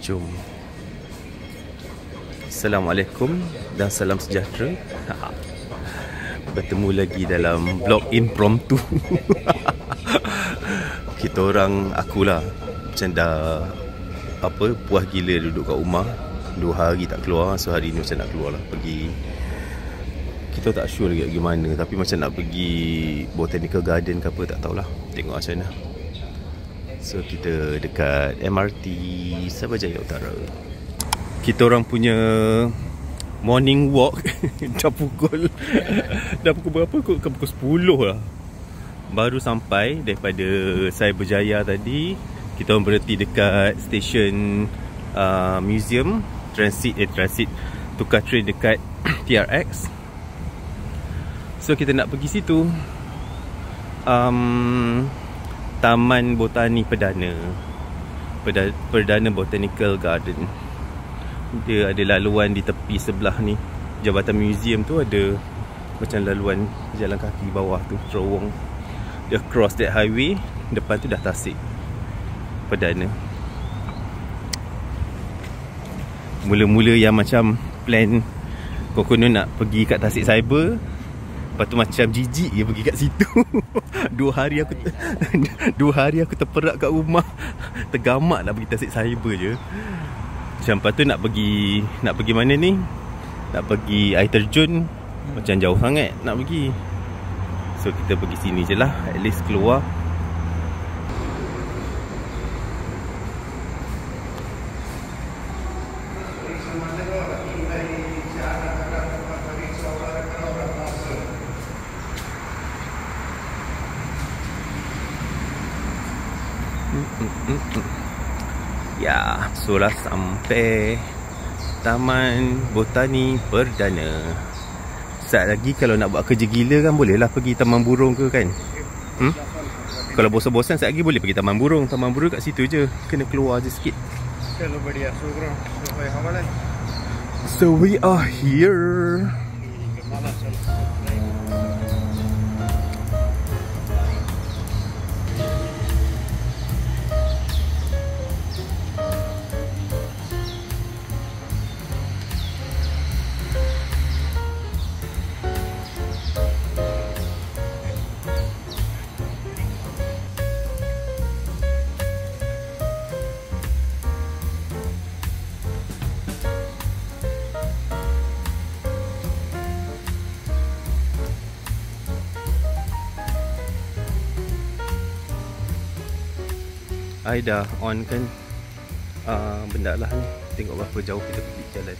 Jom. Assalamualaikum dan salam sejahtera. Bertemu lagi dalam vlog impromptu. Kita orang, akulah macam dah puas gila duduk kat rumah. 2 hari tak keluar. So hari ni macam nak keluar lah, pergi. Kita tak sure lagi pergi mana, tapi macam nak pergi Botanical Garden ke apa, tak tahulah. Tengok macam mana. So kita dekat MRT Cyberjaya Utara. Kita orang punya morning walk dah pukul berapa? Pukul 10 lah. Baru sampai daripada Cyberjaya tadi. Kita orang berhenti dekat stesen museum transit tukar train dekat TRX. So kita nak pergi situ, Taman Botani Perdana Botanical Garden. Dia ada laluan di tepi sebelah ni. Jabatan museum tu ada macam laluan jalan kaki bawah tu, terowong. Dia cross that highway, depan tu dah tasik Perdana. Mula-mula yang macam plan konon nak pergi kat Tasik Cyber, lepas tu macam jijik je pergi kat situ. 2 hari aku terperak kat rumah. Tergamak nak pergi Tasik Cyber je. Macam lepas tu nak pergi mana ni? Nak pergi air terjun, macam jauh sangat nak pergi. So kita pergi sini je lah, at least keluar. Ya, sudah sampai Taman Botani Perdana. Sekejap lagi kalau nak buat kerja gila kan, bolehlah pergi Taman Burung ke kan. Kalau bosan-bosan sekejap lagi boleh pergi Taman Burung. Taman Burung kat situ je, kena keluar je sikit. So we are here. I dah on kan benda lah ni. Tengok berapa jauh kita pergi jalan.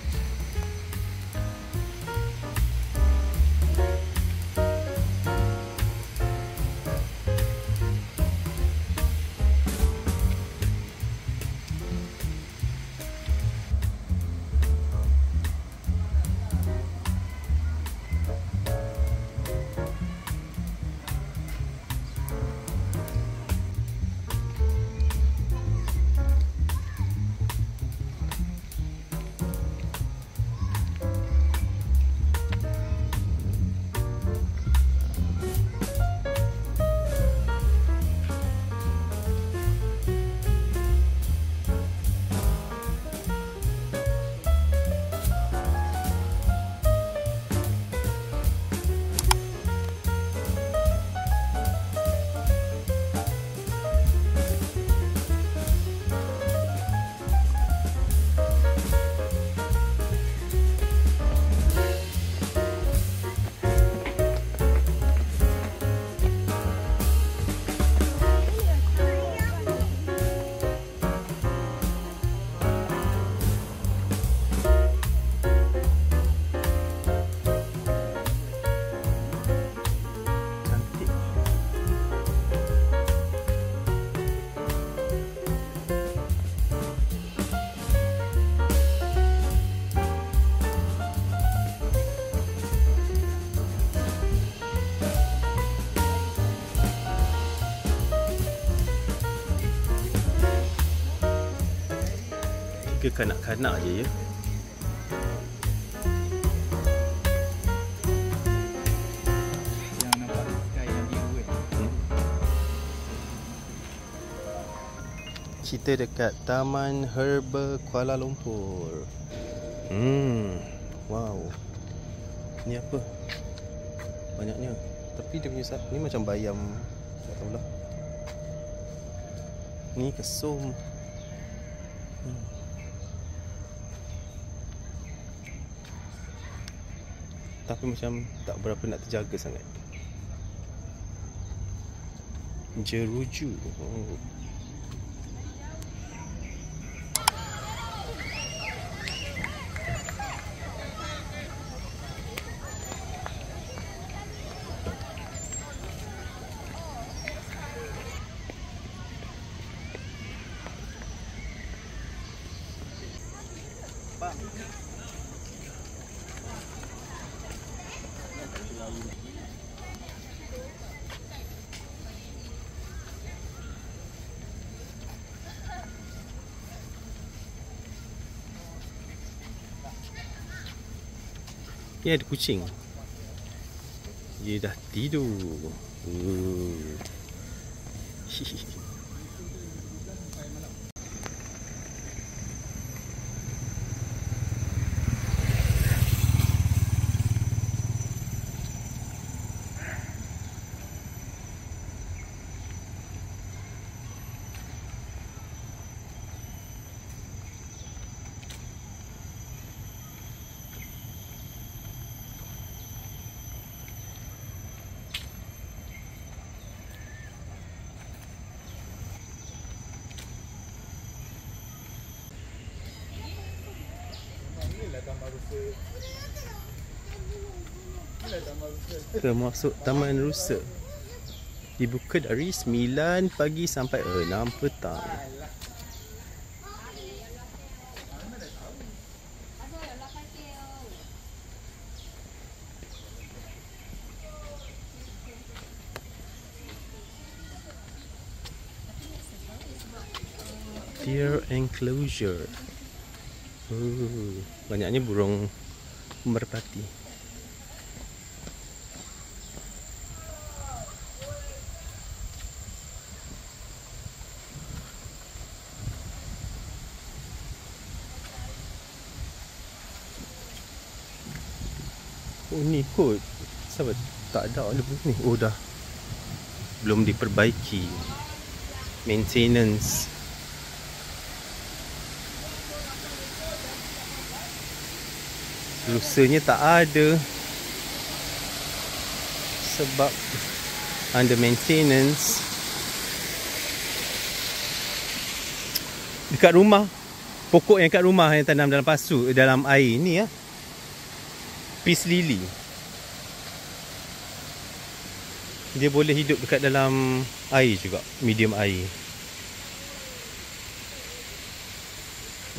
Ke kanak-kanak je ya. Yang nampak sky yang biru kan. Kita dekat Taman Herba Kuala Lumpur. Wow. Ni apa? Banyaknya. Tapi dia punya ni macam bayam. Tak tahulah. Ni kesum. Tapi macam tak berapa nak terjaga sangat. Jeruju. Ni ada kucing. Dia dah tidur. Termasuk Taman Rusa. Dibuka dari 9 pagi sampai 6 petang. Deer enclosure. Banyaknya burung merpati. Oh ni kot. Sahabat tak ada lebih ni. Oh dah. Belum diperbaiki. Maintenance. Rusanya tak ada. Sebab under maintenance. Dekat rumah. Pokok yang kat rumah yang tanam dalam pasu, dalam air ni ya. Peace lily. Dia boleh hidup dekat dalam air juga, medium air.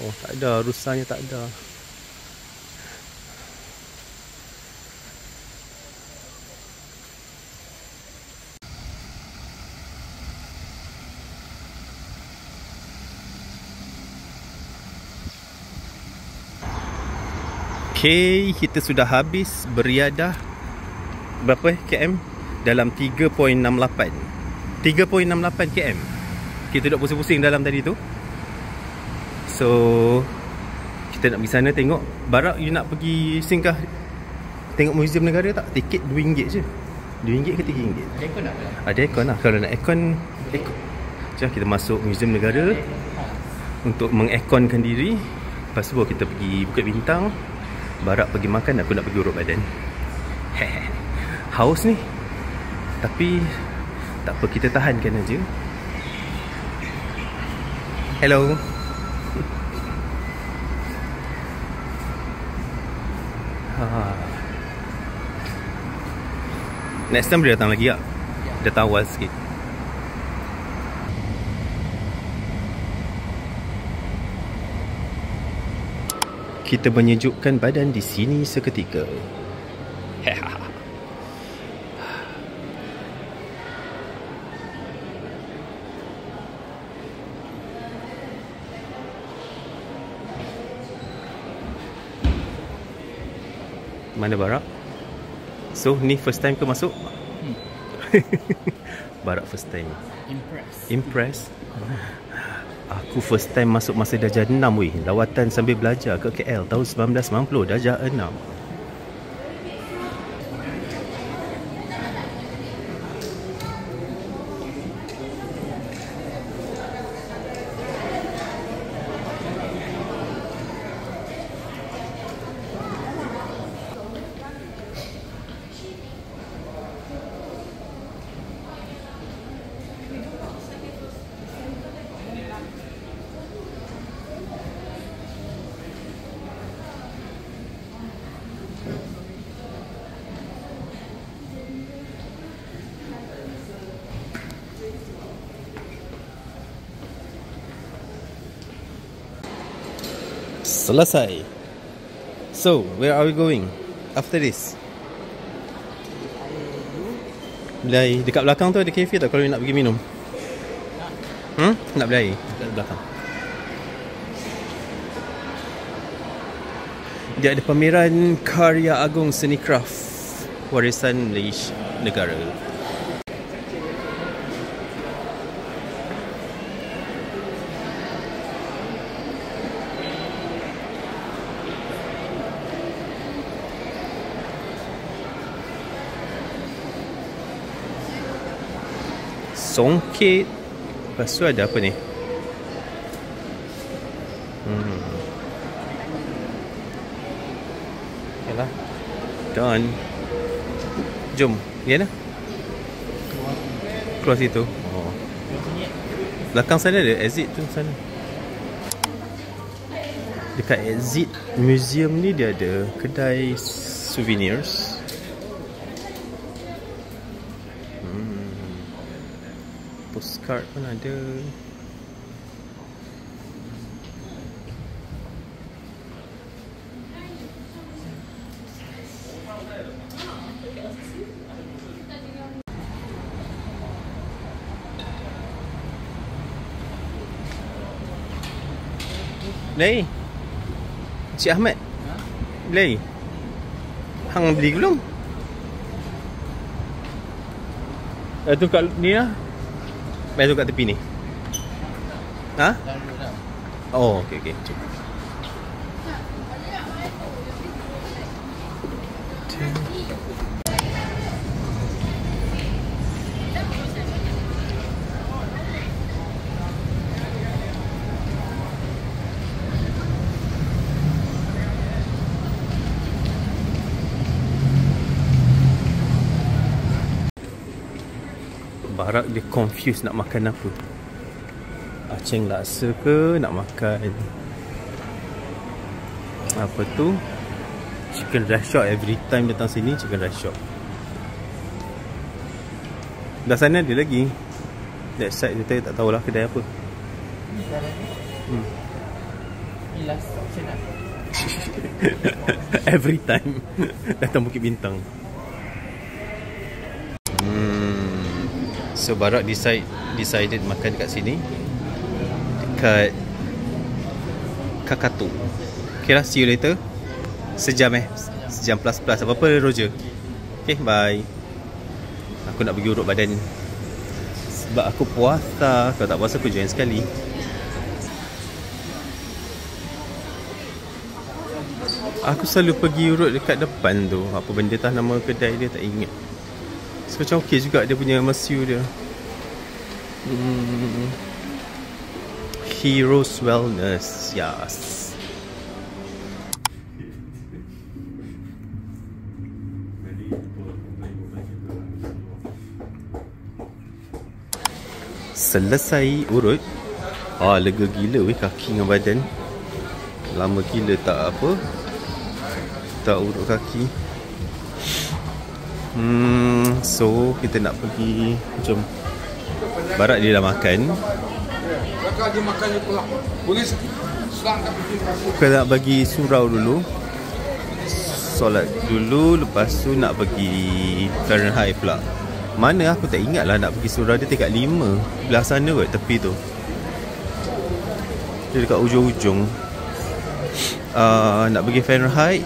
Oh, tak ada, rusanya tak ada. Okay, kita sudah habis beriadah berapa km? Dalam 3.68 km. Kita duduk pusing-pusing dalam tadi tu. So kita nak pergi sana tengok. Barak, you nak pergi singgah tengok Muzium Negara tak? Tiket RM2 je. RM2 ke RM3? Ada aircon tak? Ada aircon lah. Kalau nak aircon, jom kita masuk Muzium Negara untuk mengairconkan diri. Lepas tu kita pergi Bukit Bintang. Barak pergi makan, aku nak pergi urut badan. Haus ni. Tapi tak apa, kita tahankan aja. Hello. Next time boleh datang lagi tak? Datang awal sikit. Kita menyejukkan badan di sini seketika. Mana Barak? So, ni first time ke masuk? Barak first time. Impressed. Impressed? Aku first time masuk masa darjah 6 weh. Lawatan sambil belajar ke KL tahun 1990, darjah 6. Selesai. So, where are we going after this? Belai. Dekat belakang tu ada kafe tak kalau nak pergi minum? Nak beli air dekat belakang. Dia ada pameran karya agung seni kraft warisan Malaysia negara. Songket. Lepas tu ada apa ni? Yalah. Done. Jom. Ya lah. Keluar situ. Oh. Belakang sana ada exit tu sana. Dekat exit museum ni dia ada kedai souvenirs. Postcard pun ada. Belai. Cik Ahmad. Belai. Hang beli belum? Tu kat ni lah. Baik tu kat tepi ni. Ha? Oh, okey okey. Jom. Barak dia confused nak makan apa. Aceng laksa ke nak makan apa tu, chicken rice shop. Every time datang sini chicken rice shop. Dah sana ada lagi. That side kita tak tahulah kedai apa. Ni last option lah. Every time datang Bukit Bintang. So Barak decided makan dekat sini, dekat Kakatu. Okay lah, see you later. Sejam plus apa-apa Roger. Okay, bye. Aku nak pergi urut badan sebab aku puasa. Kalau tak puasa aku join sekali. Aku selalu pergi urut dekat depan tu. Apa benda tah nama kedai dia tak ingat. So macam okey juga dia punya mesiu dia. Heroes Wellness. Yes. Selesai urut. Lega gila weh kaki dengan badan. Lama gila tak apa, tak urut kaki. So kita nak pergi. Jom. Barak dia dah makan. Kita nak bagi surau dulu, solat dulu. Lepas tu nak pergi Fahrenheit pula. Mana aku tak ingat lah nak pergi surau. Dia tingkat 5 belah sana kot, tepi tu. Dia dekat ujung-ujung. Nak pergi Fahrenheit.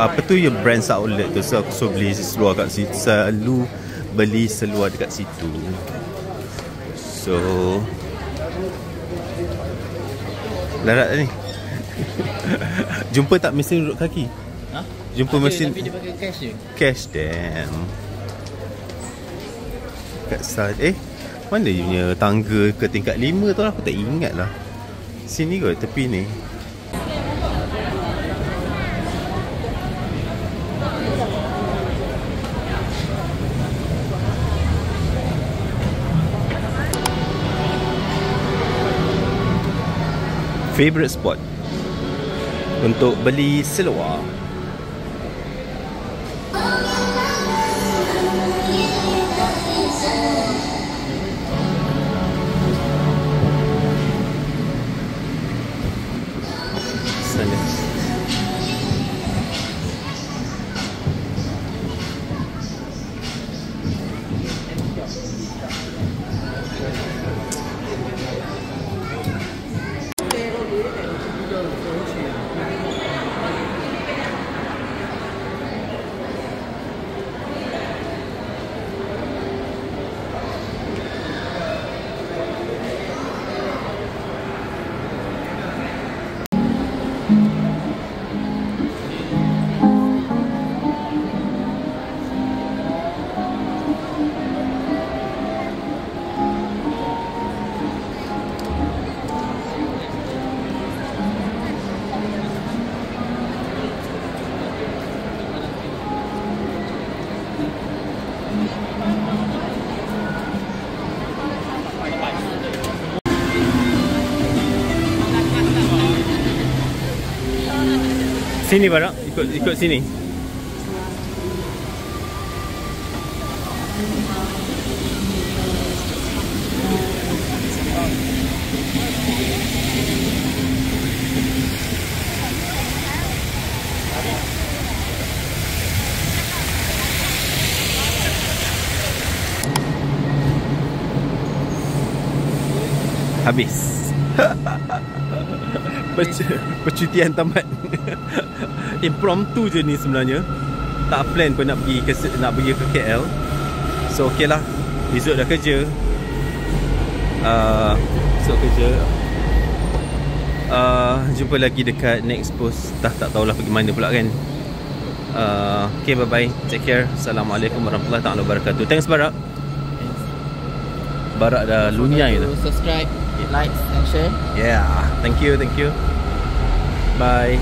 Apa tu ya, Brands Outlet tu. So aku selalu beli seluar kat situ. Selalu beli seluar dekat situ. So Larat ni. Jumpa tak mesin duduk kaki? Ha? Jumpa ada, mesin. Tapi dia pakai cash je. Cash, damn. Kat side. Mana dia punya tangga ke tingkat 5 tu lah? Aku tak ingat lah. Sini kot, tepi ni. Favorite spot untuk beli seluar. Sana. Sini Barak, ikut sini. Habis. Percutian tamat. Impromptu je ni sebenarnya. Tak plan pun nak pergi ke KL. So okey lah. Esok dah kerja. Jumpa lagi dekat next post. Tak tahulah pergi mana pula kan. Okay, bye bye. Take care. Assalamualaikum warahmatullahi wabarakatuh. Thanks Barak. Barak dah lunyai dah. Subscribe, hit like and share. Yeah. Thank you. Bye.